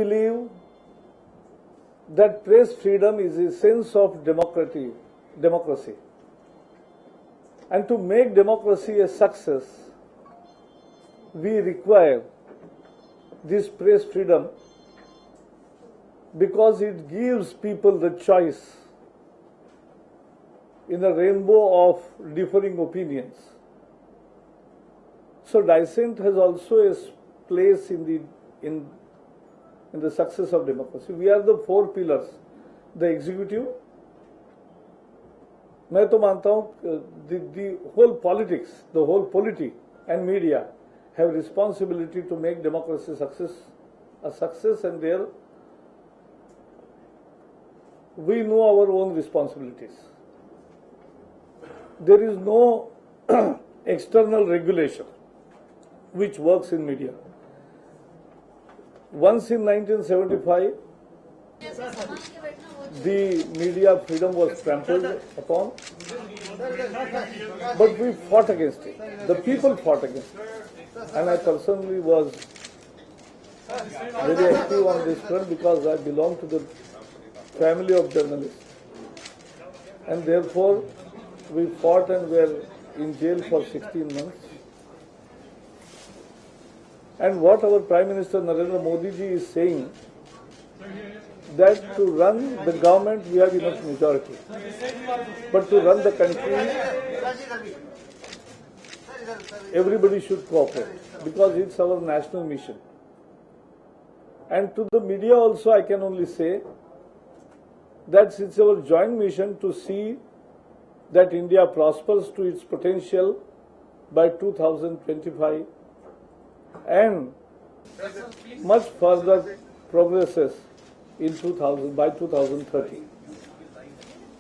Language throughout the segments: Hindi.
believe that press freedom is a sense of democracy. And to make democracy a success, we require this press freedom because it gives people the choice in a rainbow of differing opinions. So dissent has also a place in the success of democracy. We are the four pillars. The executive, मैं तो मानता हूँ the whole politics, the whole polity and media have responsibility to make democracy a success, and there we know our own responsibilities. There is no external regulation which works in media. Once in 1975, the media freedom was trampled upon, but we fought against it. The people fought against it. And I personally was very active on this front because I belong to the family of journalists. And therefore, we fought and were in jail for 16 months. And what our Prime Minister Narendra Modi ji is saying, that to run the government we have enough majority, but to run the country everybody should cooperate because it's our national mission. And to the media also I can only say that it's our joint mission to see that India prospers to its potential by 2025 and much further progresses in by 2030.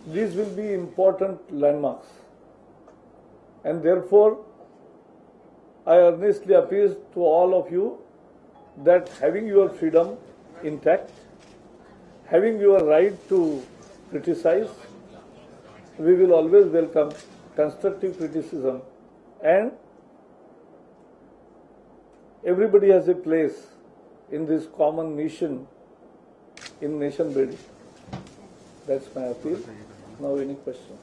These will be important landmarks, and therefore I earnestly appeal to all of you that having your freedom intact, having your right to criticize, we will always welcome constructive criticism, and everybody has a place in this common mission, in nation building. That's my appeal. Now any question?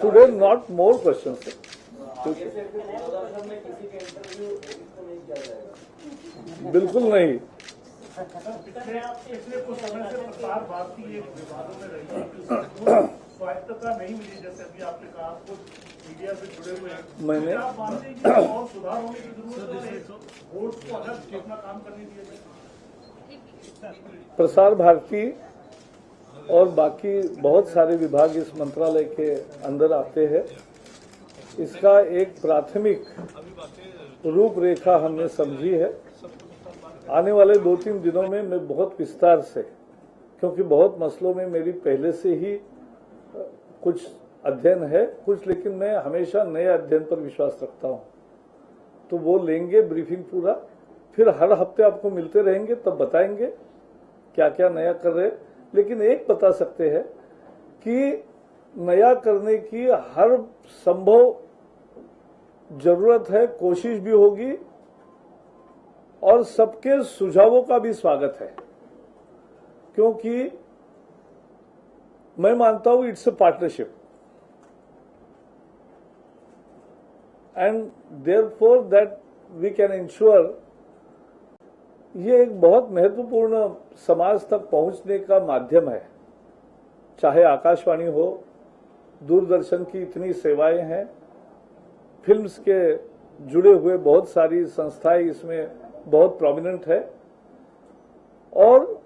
Today not more questions. बिल्कुल नहीं. पिछले कुछ समय से प्रसार भारती एक विवादों में रही है, स्वायत्तता नहीं मिली, जैसे अभी आपने कहा कुछ मीडिया से जुड़े हुए हैं. मैंने आप मानते हैं कि और सुधार होने की जरूरत है, बोर्ड को अलग अपना काम करने दिया जाए. प्रसार भारती और बाकी बहुत सारे विभाग इस मंत्रालय के अंदर आते हैं. इसका एक प्राथमिक रूपरेखा हमने समझी है. आने वाले 2-3 दिनों में मैं बहुत विस्तार से, क्योंकि बहुत मसलों में मेरी पहले से ही कुछ अध्ययन है, कुछ लेकिन मैं हमेशा नए अध्ययन पर विश्वास रखता हूं, तो वो लेंगे ब्रीफिंग पूरा, फिर हर हफ्ते आपको मिलते रहेंगे, तब बताएंगे क्या क्या नया कर रहे. लेकिन एक बता सकते हैं कि नया करने की हर संभव जरूरत है, कोशिश भी होगी और सबके सुझावों का भी स्वागत है, क्योंकि मैं मानता हूं it's a partnership and therefore that we can ensure. ये एक बहुत महत्वपूर्ण समाज तक पहुंचने का माध्यम है, चाहे आकाशवाणी हो, दूरदर्शन की इतनी सेवाएं हैं, फिल्म्स के जुड़े हुए बहुत सारी संस्थाएं इसमें बहुत प्रोमिनेंट है, और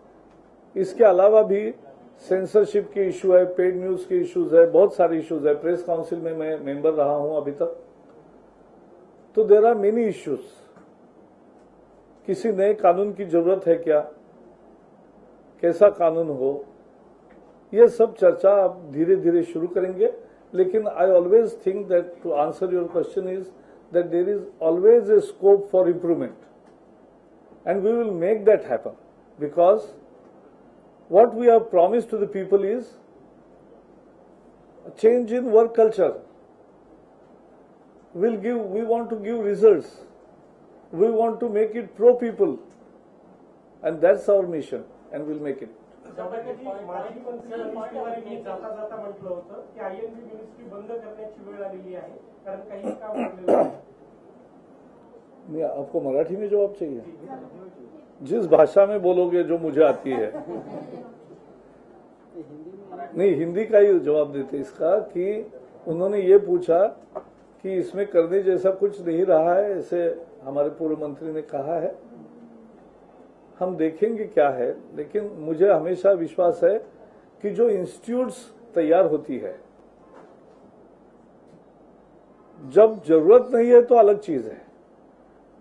इसके अलावा भी सेंसरशिप के इशू है, पेड न्यूज के इश्यूज है, बहुत सारे इश्यूज है. प्रेस काउंसिल में मैं मेंबर रहा हूं अभी तक. तो देयर आर मेनी इश्यूज. किसी नए कानून की जरूरत है क्या, कैसा कानून हो, ये सब चर्चा आप धीरे धीरे शुरू करेंगे. लेकिन I always think that to answer your question is that there is always a scope for improvement, and we will make that happen, because what we have promised to the people is a change in work culture. We want to give results. We want to make it pro people. and that's our mission and we'll make it. माजी मंत्री गणेश तिवारींनी जाता जाता म्हटलं होतं की आयएनबी मिनिस्ट्री बंद करण्याची वेळ आलेली आहे कारण काही काम पडलेलं आहे. नहीं, आपको मराठी में जवाब चाहिए? जिस भाषा में बोलोगे जो मुझे आती है. नहीं, हिंदी का ही जवाब देते इसका कि उन्होंने ये पूछा कि इसमें करने जैसा कुछ नहीं रहा है, ऐसे हमारे पूर्व मंत्री ने कहा है. हम देखेंगे क्या है, लेकिन मुझे हमेशा विश्वास है कि जो इंस्टीट्यूट्स तैयार होती है, जब जरूरत नहीं है तो अलग चीज है,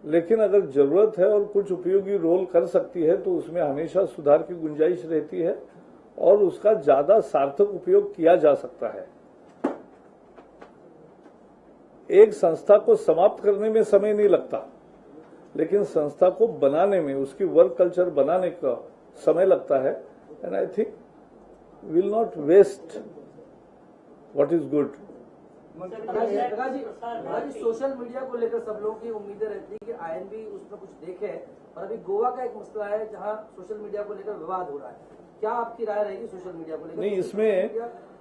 लेकिन अगर जरूरत है और कुछ उपयोगी रोल कर सकती है तो उसमें हमेशा सुधार की गुंजाइश रहती है और उसका ज्यादा सार्थक उपयोग किया जा सकता है. एक संस्था को समाप्त करने में समय नहीं लगता, लेकिन संस्था को बनाने में, उसकी वर्क कल्चर बनाने का समय लगता है. And I think will not waste what is good. Social media को लेकर सब लोगों की उम्मीदें रहती है कि आईएनबी उसमें कुछ देखे, और अभी गोवा का एक मसला है जहां सोशल मीडिया को लेकर विवाद हो रहा है. क्या आपकी राय रहेगी सोशल मीडिया को लेकर? नहीं, इसमें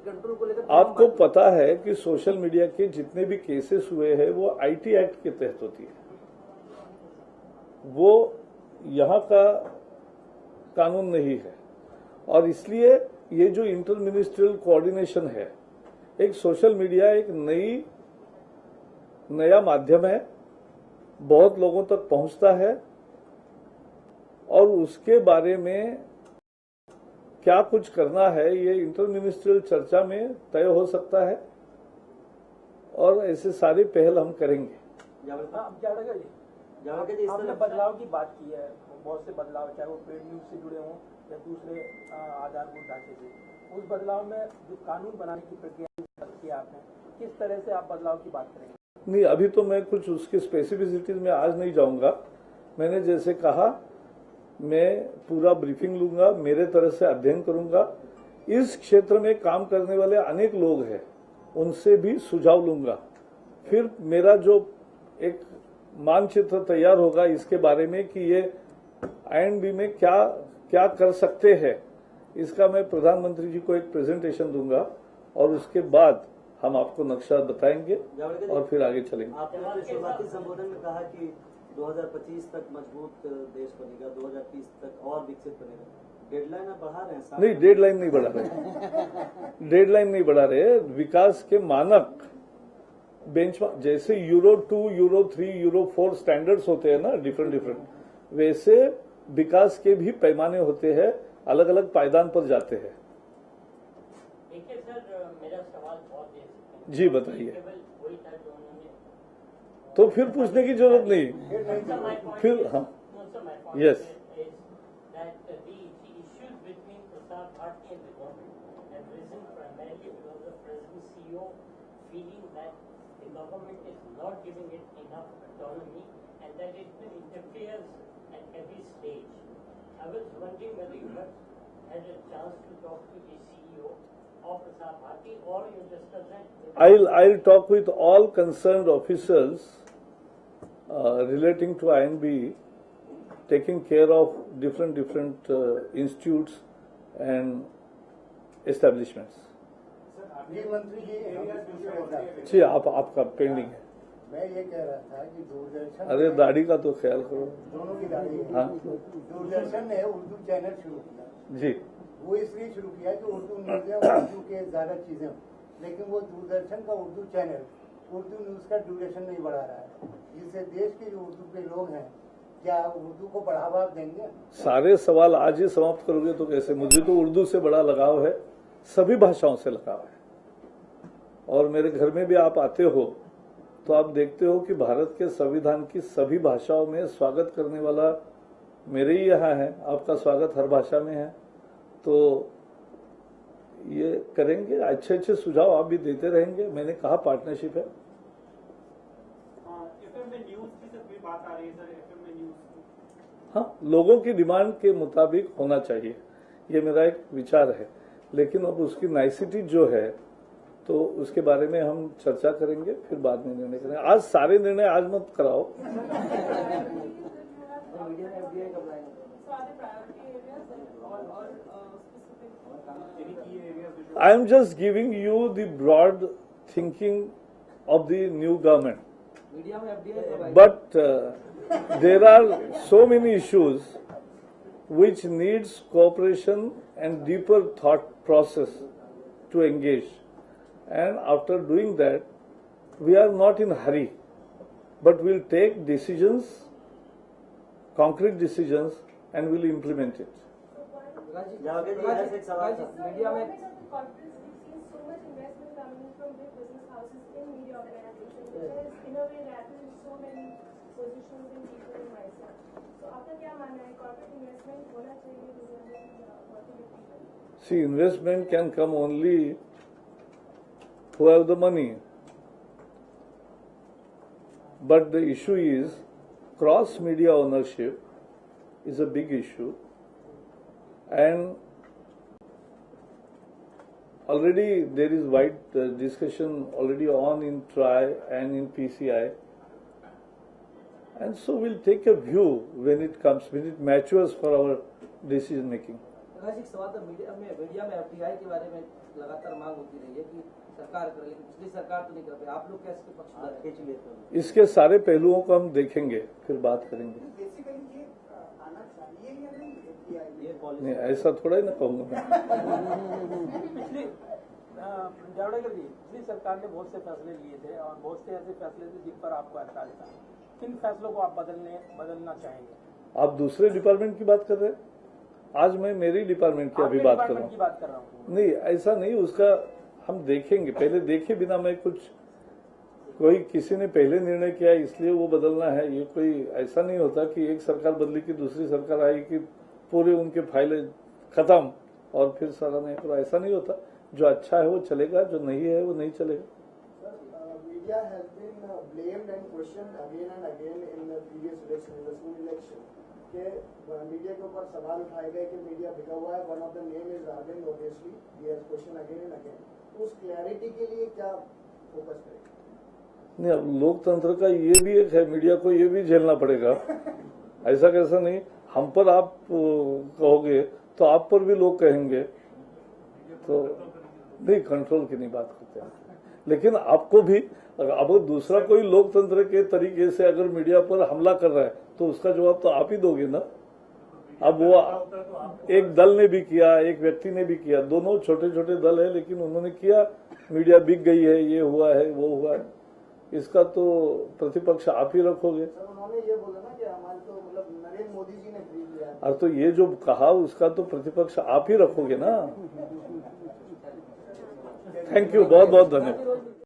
कंट्रोल को लेकर आपको पता है कि सोशल मीडिया के जितने भी केसेस हुए हैं वो आईटी एक्ट के तहत होती है. वो यहाँ का कानून नहीं है और इसलिए ये जो इंटर मिनिस्ट्रियल कोऑर्डिनेशन है, एक सोशल मीडिया एक नया माध्यम है, बहुत लोगों तक पहुंचता है और उसके बारे में क्या कुछ करना है ये इंटर मिनिस्ट्रियल चर्चा में तय हो सकता है और ऐसे सारे पहल हम करेंगे. आपने बदलाव की बात की है, बहुत से बदलाव, चाहे वो पेड न्यूज से जुड़े हों या दूसरे आधारभूत ढांचे से. उस बदलाव में जो कानून बनाने की प्रक्रिया की आपने, किस तरह से आप बदलाव की बात करेंगे? नहीं, अभी तो मैं कुछ उसकी स्पेसिफिसिटीज में आज नहीं जाऊंगा. मैंने जैसे कहा, मैं पूरा ब्रीफिंग लूंगा, मेरे तरफ से अध्ययन करूंगा. इस क्षेत्र में काम करने वाले अनेक लोग हैं, उनसे भी सुझाव लूंगा. फिर मेरा जो एक मानचित्र तैयार होगा इसके बारे में कि ये आईएनबी में क्या क्या कर सकते हैं, इसका मैं प्रधानमंत्री जी को एक प्रेजेंटेशन दूंगा और उसके बाद हम आपको नक्शा बताएंगे और फिर आगे चलेंगे. आपने अपने शुरुआती संबोधन में कहा कि 2025 तक मजबूत देश बनेगा, 2030 तक और विकसित बनेगा. डेडलाइन आप बढ़ा रहे हैं? नहीं, डेडलाइन नहीं बढ़ा रहे. डेडलाइन नहीं बढ़ा रहे. विकास के मानक बेंचमार्क, जैसे यूरो 2, यूरो 3, यूरो 4 स्टैंडर्ड्स होते हैं ना, डिफरेंट, वैसे विकास के भी पैमाने होते हैं, अलग अलग पायदान पर जाते हैं. देखिए सर, मेरा सवाल बहुत देर से जी बताइए. वही था जो उन्होंने, तो फिर पूछने की जरूरत नहीं. फिर हाँ, yes. Government is not giving it enough autonomy and that it interferes at every stage. I was wondering whether you have had a chance to talk to the CEO of Prasar Bharati or you discussed that. I'll talk with all concerned officials relating to INB, taking care of different institutes and establishments. मंत्री जी जी, आपका पेंडिंग है. मैं ये कह रहा था कि दूरदर्शन, अरे दाढ़ी का तो ख्याल करो. दोनों की दाढ़ी है. हाँ दूरदर्शन ने उर्दू चैनल शुरू किया जी. वो इसलिए शुरू किया कि उर्दू न्यूज है, उर्दू के ज्यादा चीजें, लेकिन वो दूरदर्शन का उर्दू चैनल उर्दू न्यूज का ड्यूरेशन नहीं बढ़ा रहा है, जिससे देश के जो उर्दू के लोग हैं, क्या उर्दू को बढ़ावा देंगे? सारे सवाल आज ही समाप्त करोगे तो कैसे? मुझे तो उर्दू से बड़ा लगाव है, सभी भाषाओं से लगाव है. और मेरे घर में भी आप आते हो तो आप देखते हो कि भारत के संविधान की सभी भाषाओं में स्वागत करने वाला मेरे ही यहाँ है. आपका स्वागत हर भाषा में है, तो ये करेंगे. अच्छे सुझाव आप भी देते रहेंगे. मैंने कहा पार्टनरशिप है. एफएम में न्यूज की सब बात आ रही है सर, एफएम में न्यूज. हाँ, लोगों की डिमांड के मुताबिक होना चाहिए, ये मेरा एक विचार है. लेकिन अब उसकी नाइसिटी जो है तो उसके बारे में हम चर्चा करेंगे, फिर बाद में निर्णय करेंगे. आज सारे निर्णय आज मत कराओ. I am just giving you the broad thinking of the new government. Media में FDI But there are so many issues which needs cooperation and deeper thought process to engage. And after doing that, we are not in a hurry, but we'll take decisions, concrete decisions, and we'll implement it. Javed ji, ऐसे एक सवाल था। मीडिया में corporates, we've seen so much investment coming in from big business houses in media organizations, which has in a way rattling so many positions and people in myself. So आपका क्या मानना है, corporate investment होना चाहिए दुनिया में motivate people? See, investment can come only who have the money. But the issue is, cross-media ownership is a big issue. And already there is wide discussion already on in TRI and in PCI. And so we'll take a view when it comes, when it matures for our decision making. Prakash ji, एक सवाल था। मीडिया में FDI के बारे में लगातार मांग होती रही है कि सरकार करे, लेकिन पिछली सरकार तो नहीं कर पाई। आप लोग क्या इसके पक्षधर हैं? खींच लेते हैं। इसके सारे पहलुओं को हम देखेंगे, फिर बात करेंगे। ये पॉलिसी नहीं, ऐसा थोड़ा ही ना कहूंगा मैं। पिछली जावड़ेकर जी, पिछली सरकार ने बहुत से फैसले लिए थे और बहुत से ऐसे फैसले थे जिन पर आपको एतराज था। किन फैसलों को आप बदलना चाहेंगे? आप दूसरे डिपार्टमेंट की बात कर रहे हैं, आज मैं मेरी डिपार्टमेंट की अभी बात कर रहा की बात कर रहा हूँ। हूँ। नहीं, ऐसा नहीं, उसका हम देखेंगे, पहले देखे बिना मैं कुछ, कोई किसी ने पहले निर्णय किया इसलिए वो बदलना है, ये कोई ऐसा नहीं होता कि एक सरकार बदली की दूसरी सरकार आई कि पूरे उनके फाइलें खत्म और फिर सारा नहीं करो, ऐसा नहीं होता। जो अच्छा है वो चलेगा, जो नहीं है वो नहीं चलेगा। Media has been blamed and questioned again and again in the previous election, in the school election. कि मीडिया के ऊपर सवाल उठाए गए कि मीडिया बिका हुआ है। One of the name is Arvind, obviously he has question again and again. उस क्लैरिटी के लिए क्या फोकस करेंगे? नहीं, अब लोकतंत्र का ये भी एक है, मीडिया को ये भी झेलना पड़ेगा। ऐसा कैसा नहीं, हम पर आप कहोगे तो आप पर भी लोग कहेंगे, तो नहीं, कंट्रोल की नहीं बात करते हैं। लेकिन आपको भी, अब दूसरा कोई लोकतंत्र के तरीके से अगर मीडिया पर हमला कर रहा है तो उसका जवाब तो आप ही दोगे ना। अब वो एक दल ने भी किया, एक व्यक्ति ने भी किया, दोनों छोटे छोटे दल है लेकिन उन्होंने किया, मीडिया बिक गई है, ये हुआ है, वो हुआ है, इसका तो प्रतिपक्ष आप ही रखोगे। सर उन्होंने ये बोला ना कि हमारे तो मतलब नरेंद्र मोदी जी ने खरीद लिया। और तो ये जो कहा उसका तो प्रतिपक्ष आप ही रखोगे ना। थैंक यू, बहुत बहुत धन्यवाद।